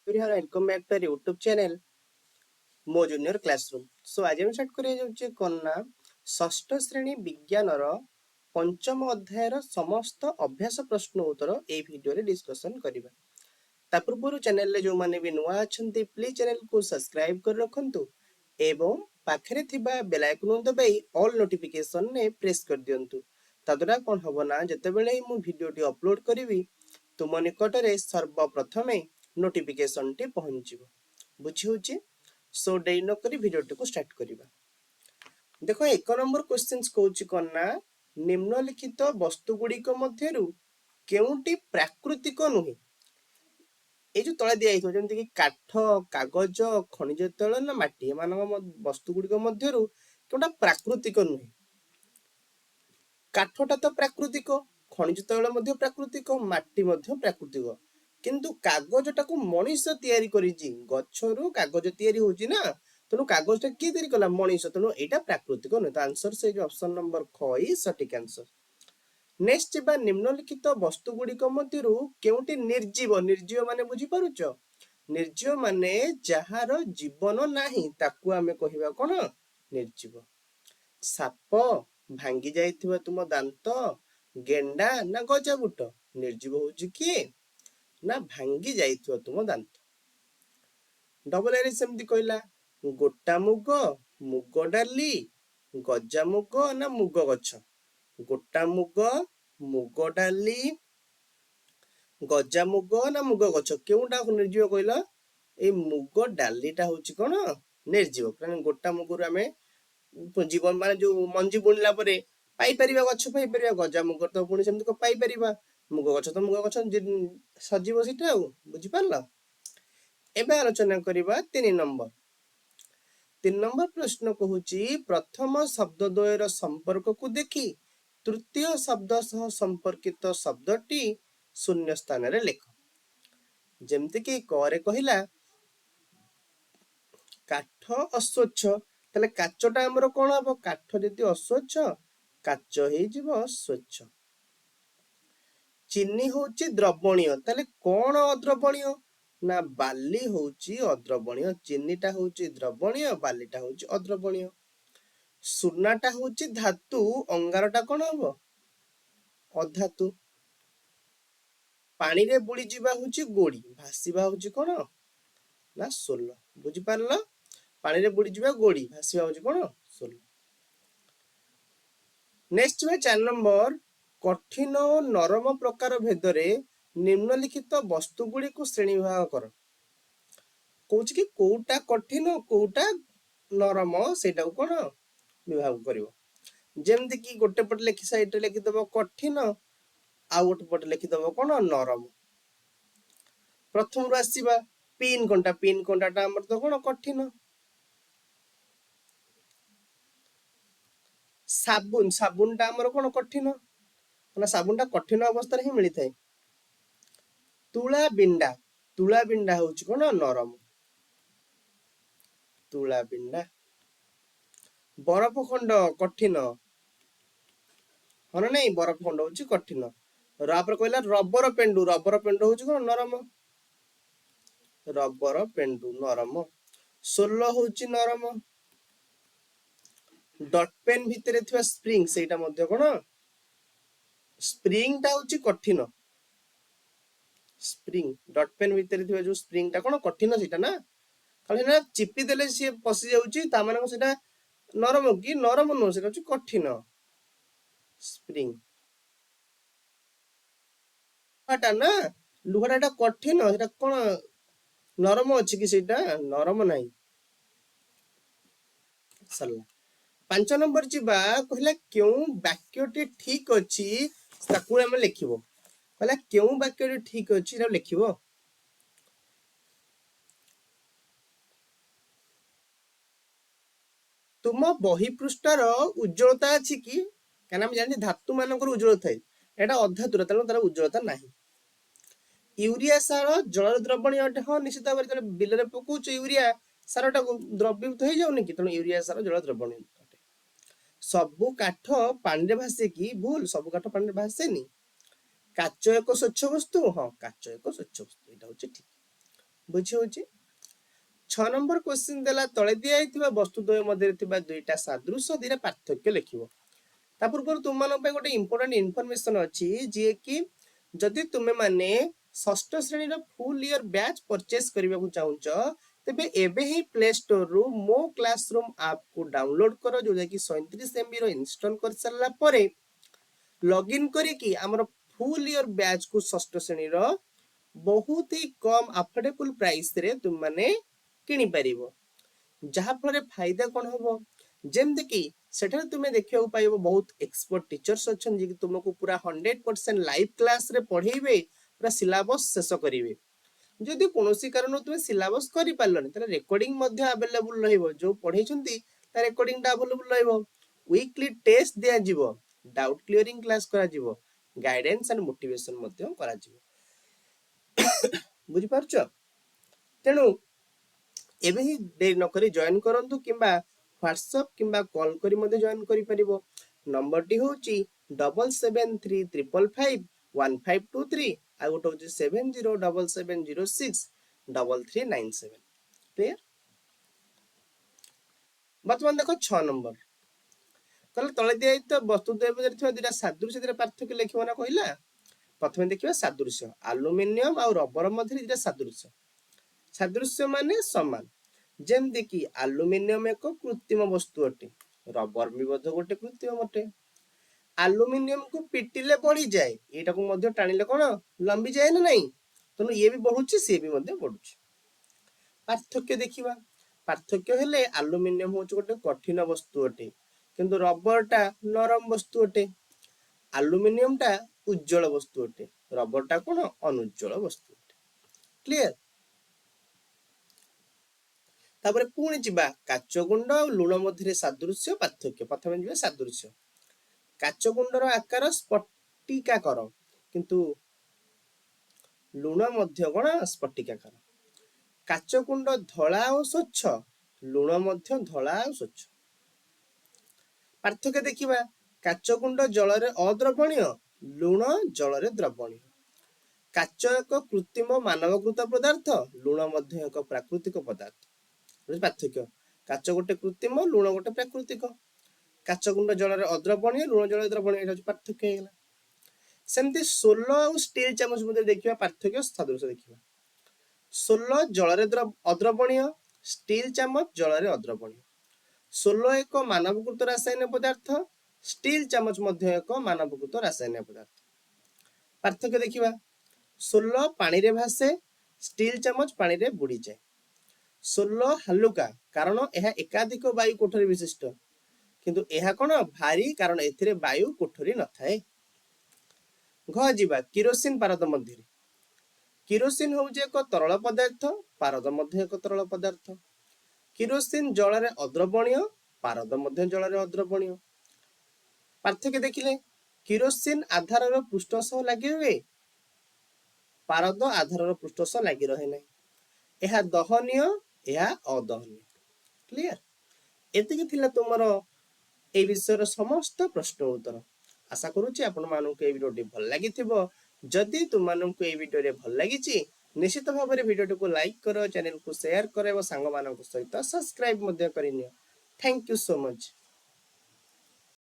everyone, welcome back to our YouTube channel, ମୋ junior classroom. Show ଆଜି ଆମେ start କରିବା ଯାଉଛି କ'ଣ ନା ଷଷ୍ଠ ଶ୍ରେଣୀ ବିଜ୍ଞାନର ପଞ୍ଚମ ଅଧ୍ୟାୟର ସମସ୍ତ ଅଭ୍ୟାସ ପ୍ରଶ୍ନ ଉତ୍ତର ଏଇ ଭିଡିଓରେ ଡିସ୍କସନ୍ କରିବା। ତା ପୂର୍ବରୁ ଚ୍ୟାନେଲରେ ଯେଉଁମାନେ ବି ନୂଆ ଅଛନ୍ତି ପ୍ଲିଜ୍ ଚ୍ୟାନେଲକୁ ସବସ୍କ୍ରାଇବ୍ କରି ରଖନ୍ତୁ ଏବଂ ପାଖରେ ଥିବା ବେଲ୍ ଆଇକନ୍ ଦବାଇ ଅଲ୍ ନୋଟିଫିକେସନରେ ପ୍ରେସ୍ କରିଦିଅନ୍ତୁ। ତାଦ୍ୱାରା କ'ଣ ହେବ ନା ଯେତେବେଳେ ମୁଁ ଭିଡିଓଟି ଅପଲୋଡ୍ କରିବି ତୁମ ନିକଟରେ ସର୍ବପ୍ରଥମେ ନୋଟିଫିକେସନଟି ପହଞ୍ଚିବ। ବୁଝି ହେଉଛି? ସୋ ଡେରି ନ କରି ଭିଡିଓଟିକୁ ଷ୍ଟାର୍ଟ କରିବା। ଦେଖ 1 ନମ୍ବର କ୍ୱେଶ୍ଚିନ୍ସ କହୁଛି କ'ଣ ନା ନିମ୍ନଲିଖିତ ବସ୍ତୁ ଗୁଡ଼ିକ ମଧ୍ୟରୁ କେଉଁଟି ପ୍ରାକୃତିକ ନୁହେଁ? এই যে তଳେ ଦିଆଯାଇଥିବ ଯେମିତିକି କାଠ, କାଗଜ, ଖଣିଜ ତୈଳ ନା ମାଟି, ଏମାନଙ୍କ ବସ୍ତୁ ଗୁଡ଼ିକ ମଧ୍ୟରୁ କେଉଁଟା ପ୍ରାକୃତିକ ନୁହେଁ? କାଠଟା ତ ପ୍ରାକୃତିକ, ଖଣିଜ ତୈଳ ମଧ୍ୟ ପ୍ରାକୃତିକ, ମାଟି ମଧ୍ୟ ପ୍ରାକୃତିକ, କିନ୍ତୁ କାଗଜଟାକୁ ମଣିଷ ତିଆରି କରିଛି। ଗଛରୁ କାଗଜ ତିଆରି ହଉଛି ନା, ତେଣୁ କାଗଜଟା କିଏ ତିଆରି କଲା? ମଣିଷ। ତେଣୁ ଏଇଟା ପ୍ରାକୃତିକ ନୁହେଁ। ତ ଆନ୍ସର ସେ ଅପସନ ନମ୍ବର ଖ ଇଜ ସଠିକ ଆନ୍ସର। ନେକ୍ସଟ ଯିବା ନିମ୍ନଲିଖିତ ବସ୍ତୁ ଗୁଡ଼ିକ ମଧ୍ୟରୁ କେଉଁଟି ନିର୍ଜୀବ? ନିର୍ଜୀବ ମାନେ ବୁଝିପାରୁଛ? ନିର୍ଜୀବ ମାନେ ଯାହାର ଜୀବନ ନାହିଁ ତାକୁ ଆମେ କହିବା କ'ଣ? ନିର୍ଜୀବ। ସାପ, ଭାଙ୍ଗି ଯାଇଥିବା ତୁମ ଦାନ୍ତ, ଗେଣ୍ଡା ନା ଗଜାବୁଟ? ନିର୍ଜୀବ ହଉଛି କିଏ? ନା ଭାଙ୍ଗି ଯାଇଥିବା ତୁମ ଦାନ୍ତ। ଡବଲ ଏରେ ସେମିତି କହିଲା ଗୋଟା ମୁଗ, ମୁଗ ଡାଲି, ଗଜାମୁଗ ନା ମୁଗ ଗଛ? ଗୋଟା ମୁଗ, ମୁଗ ଡାଲି, ଗଜାମୁଗ ନା ମୁଗ ଗଛ? କେଉଁଟା ନିର୍ଜୀବ କହିଲ? ଏଇ ମୁଗ ଡାଲିଟା ହଉଛି କ'ଣ? ନିର୍ଜୀବ। କାରଣ ଗୋଟା ମୁଗରୁ ଆମେ ଜୀବନ ମାନେ ଯୋଉ ମଞ୍ଜି ବୁଣିଲା ପରେ ପାଇପାରିବା, ଗଛ ପାଇପାରିବା। ଗଜାମୁଗ ତ ପୁଣି ସେମିତି ପାଇପାରିବା। ମୁଗ ଗଛ ତ ମୁଗ ଗଛ ସଜୀବ ସେଟା। ଆଉ ବୁଝିପାରିଲ? ଏବେ ଆଲୋଚନା କରିବା 3 ନମ୍ବର। 3 ନମ୍ବର ପ୍ରଶ୍ନ କହୁଛି ପ୍ରଥମ ଶବ୍ଦ ଦ୍ୱୟର ସମ୍ପର୍କକୁ ଦେଖି ତୃତୀୟ ଶବ୍ଦ ସହ ସମ୍ପର୍କିତ ଶବ୍ଦଟି ଶୂନ୍ୟ ସ୍ଥାନରେ ଲେଖ। ଯେମିତିକି କରେ କହିଲା କାଠ ଅସ୍ୱଚ୍ଛ, ତାହେଲେ କାଚଟା ଆମର କ'ଣ ହବ? କାଠ ଯଦି ଅସ୍ୱଚ୍ଛ, କାଚ ହେଇଯିବ ସ୍ୱଚ୍ଛ। ଚିନି ହଉଛି ଦ୍ରବଣୀୟ, ତାହେଲେ କ'ଣ ଅଦ୍ରବଣୀୟ? ନା ବାଲି ହଉଛି ଅଦ୍ରବଣୀୟ। ଚିନିଟା ହଉଛି ଦ୍ରବଣୀୟ, ବାଲିଟା ହଉଛି ଅଦ୍ରବଣୀୟ। ସୁନାଟା ହଉଛି ଧାତୁ, ଅଙ୍ଗାରଟା କ'ଣ ହବ? ଅଧାତୁ। ପାଣିରେ ବୁଡ଼ିଯିବା ହଉଛି ଗୋଡ଼ି, ଭାସିବା ହଉଛି କ'ଣ? ନା ସୋଲ। ବୁଝିପାରିଲ? ପାଣିରେ ବୁଡ଼ିଯିବା ଗୋଡ଼ି, ଭାସିବା ହଉଛି କ'ଣ? ସୋଲ। ନେକ୍ସଟ 4 ନମ୍ବର କଠିନ ଓ ନରମ ପ୍ରକାର ଭେଦରେ ନିମ୍ନଲିଖିତ ବସ୍ତୁ ଗୁଡ଼ିକୁ ଶ୍ରେଣୀ ବିଭାଗ କର। କହୁଛି କି କୋଉଟା କଠିନ କୋଉଟା ନରମ ସେଇଟାକୁ କ'ଣ ବିଭାଗ କରିବ। ଯେମିତି କି ଗୋଟେ ପଟେ ଲେଖି ସାଇଡରେ ଲେଖିଦବ କଠିନ, ଆଉ ଗୋଟେ ପଟେ ଲେଖିଦବ କ'ଣ? ନରମ। ପ୍ରଥମରୁ ଆସିବା ପିନ୍ କଣ୍ଟା। ପିନ୍ କଣ୍ଟାଟା ଆମର ତ କ'ଣ? କଠିନ। ସାବୁନ, ସାବୁନଟା ଆମର କ'ଣ? କଠିନ। ମାନେ ସାବୁନଟା କଠିନ ଅବସ୍ଥାରେ ହିଁ ମିଳିଥାଏ। ତୁଳା ବିଣ୍ଡା, ତୁଳା ବିଣ୍ଡା ହଉଛି କ'ଣ? ନରମ। ତୁଳା ବିଣ୍ଡା। ବରଫ ଖଣ୍ଡ କଠିନ, ହଁ ନା ନାଇଁ? ବରଫ ଖଣ୍ଡ ହଉଛି କଠିନ। ତାପରେ କହିଲା ରବର ପେଣ୍ଡୁ, ରବର ପେଣ୍ଡୁ ହଉଛି କ'ଣ? ନରମ। ରବର ପେଣ୍ଡୁ ନରମ। ସୋଲ ହଉଛି ନରମ। ଡଟ୍ ପେନ୍ ଭିତରେ ଥିବା ସ୍ପ୍ରିଙ୍ଗ, ସେଇଟା ମଧ୍ୟ କ'ଣ? ସ୍ପ୍ରିଙ୍ଗଟା ହଉଛି କଠିନ। ସ୍ପ୍ରିଙ୍ଗ, ଡଟ୍ ପେନ୍ ଭିତରେ ଥିବା ଯୋଉ ସ୍ପ୍ରିଙ୍ଗଟା କ'ଣ? କଠିନ ସେଇଟା ନା। କାରଣ ସେଟା ଚିପି ଦେଲେ ସିଏ ପଶି ଯାଉଛି, ତା ମାନେ ସେଟା ନରମ କି? ନରମ ନୁହଁ, ସେଟା ହଉଛି କଠିନ। ସ୍ପ୍ରିଙ୍ଗ ଲୁହାଟା ନା, ଲୁହାଟା ଏଟା କଠିନ, ସେଟା କ'ଣ ନରମ ଅଛି କି? ସେଇଟା ନରମ ନାହିଁ। ସରିଲା। 5 ନମ୍ବର ଯିବା। କହିଲା କେଉଁ ବାକ୍ୟଟି ଠିକ ଅଛି ତାକୁ ଆମେ ଲେଖିବ। କହିଲା କେଉଁ ବାକ୍ୟଟି ଠିକ ଅଛି ତାକୁ ଲେଖିବ। ତୁମ ବହି ପୃଷ୍ଠାର ଉଜ୍ଜ୍ୱଳତା ଅଛି କି? କାରଣ ଆମେ ଜାଣିଛେ ଧାତୁ ମାନଙ୍କର ଉଜ୍ଜ୍ୱଳତା ଥାଏ, ଏଟା ଅଧାତୁର, ତେଣୁ ତାର ଉଜ୍ଜ୍ୱଳତା ନାହିଁ। ୟୁରିଆ ସାର ଜଳରେ ଦ୍ରବଣୀୟ ଅଟେ। ହଁ, ନିଶ୍ଚିତ ଭାବରେ ଯେତେବେଳେ ବିଲରେ ପକଉଛୁ ୟୁରିଆ ସାରଟାକୁ ଦ୍ରବୀଭୂତ ହେଇଯାଉନି କି? ତେଣୁ ୟୁରିଆ ସାର ଜଳ ଦ୍ରବଣୀୟ ଅଟେ। ସବୁ କାଠ ପାଣିରେ ଭାସେ କି? ଭୁଲ, ସବୁ କାଠ ପାଣିରେ ଭାସେନି। କାଚ ଏକ ସ୍ୱଚ୍ଛ ବସ୍ତୁ। ହଁ, କାଚ ଏକ ସ୍ୱଚ୍ଛ ବସ୍ତୁ, ଏଇଟା ହଉଛି ଠିକ। बुझी होची 6 नंबर क्वेश्चन देला तळे दिया हितबा वस्तु द्वय मध्ये थिबा दुईटा सादृश्य दिरा पार्थक्य लिखिबो ता पूर्व तुम मान पे गोटे इंपोर्टेंट इनफॉरमेशन अछि जे कि जदि तुमे माने षष्ठ श्रेणी रो फुल ईयर बैच परचेस करबा को चाहुच तेबे एबे ही प्ले स्टोर रु मो क्लासरूम ऐप को डाउनलोड करो जो कि 37 MB रो इंस्टॉल कर सरला परे लॉगिन करी कि हमर फुल ईयर बैच को षष्ठ श्रेणी रो बहुत ही कम अफोर्डेबल प्राइस रे तुम माने किनि परिबो जहा फल फायदा कौन हम जमती कि सेठा तुम्हें देखा पाइब बहुत एक्सपर्ट टीचर्स अच्छा जी तुमको पूरा 100% लाइव क्लास रे पढ़ेबे पूरा सिलेबस शेष करेंगे जदि कौन कारण तुम्हें सिलेबस कर पार्लनि तार रेकर्डिंग अवेलेबल रहिबो जो पढ़े रेकर्डिंग अवेलेबल रहिबो वीकली टेस्ट दिया जिवो डाउट क्लियरिंग क्लास करा जिवो गाइडेंस एंड मोटिवेशन करा जिवो बुझी पारछ तेणु एबे ही देरी न करी जॉइन करंतु किंबा व्हाट्सएप किंबा कॉल करी मध्ये जॉइन करि परिबो नंबर टी होची 7735551523 आ गोटे होची 7077063397 क्लियर वर्तमान देखो 6 नंबर कहले तळे दिया तो वस्तु द्वय थिबा दुटा सादृश्य दिरा पार्थक्य लिखिबो ना कहिला प्रथमे देखिबा सादृश्य एल्युमिनियम और रबर मध्ये दिटा सादृश्य सादृश्य माने समान जेमती कि एल्युमिनियम एक कृत्रिम वस्तु अटे रबर भी गोटे कृत्रिम अटे एल्युमिनियम को पिटिले बढ़ी जाए एटा को मध्य टाणिले कोन लंबी जाए ना नहीं तेणु ये भी बढ़ुची सी भी मध्य बढ़ुची पार्थक्य देखिबा पार्थक्य हेले एल्युमिनियम होच गोटे कठिन वस्तु अटे किंतु रबर टा नरम वस्तु अटे एल्युमिनियम टा उज्जवल वस्तु अटे रबर टा कोन अनुज्जवल वस्तु अटे क्लियर तापर पुणी जिबा काचगुंड और लुण मध्य सादृश्य पार्थक्य प्रथम जिबा सादृश्य काचगुंडर आकार स्फटिकाकर किंतु लुण मध्य कोन स्फटिकाकर काचकुंड धला और स्वच्छ लुण मध्य धला और स्वच्छ पार्थक्य देखिबा काचकुंड जल रे अद्रवणीय लुण जल रे द्रवणीय काच एक कृत्रिम मानवकृत पदार्थ लुण मध्य एक प्राकृतिक पदार्थ पार्थक्य काच गोटे कृत्रिम लुण गोटे प्राकृतिक काचकुंड जल रे अद्रवणीय लुण जल द्रवणीय एटा पार्थक्य हेला सेमती 16 और स्टील चामच मध्ये देखिबा पार्थक्य सादृश्य देखिबा 16 जल रे अद्रवणीय स्टील चामच जल रे अद्रवणीय 16 एक मानवकृत रासायनिक पदार्थ स्टील चामच मध्य एक मानवकृत रासायनिक पदार्थ पार्थक्य देखिबा 16 पानी रे भासे स्टील चामच पानी रे बुड़ी जाए 16 हलुका कारण यह एकाधिक वायु कोठरी विशिष्ट किंतु यह कोन भारी कारण एथिरे वायु कोठरी न थाए घ जिबा किरोसिन पारद मध्य किरोसिन होउजे एक तरल पदार्थ पारद मध्य एक तरल पदार्थ किरोसिन जल रे अद्रवणीय पारद मध्य जल रे अद्रवणीय पार्थक्य देखिले किरोसिन आधार रो पृष्ठ सह लागि हुए पारद आधार रो पृष्ठ सह लागि रहे नै एहा दहनीय एहा अदहनीय क्लियर एतिକି थिला तुमरो ए विषय समस्त प्रश्न उत्तर आशा करूची आपण मानक ए वीडियो भल लागिथिबो जदि तुम मानक ए वीडियो रे भल लागिची निश्चित भाव में वीडियो को लाइक करो चैनल को शेयर करो और सांग मानक सहित सब्सक्राइब मध्य करिनियो थैंक यू सो मच।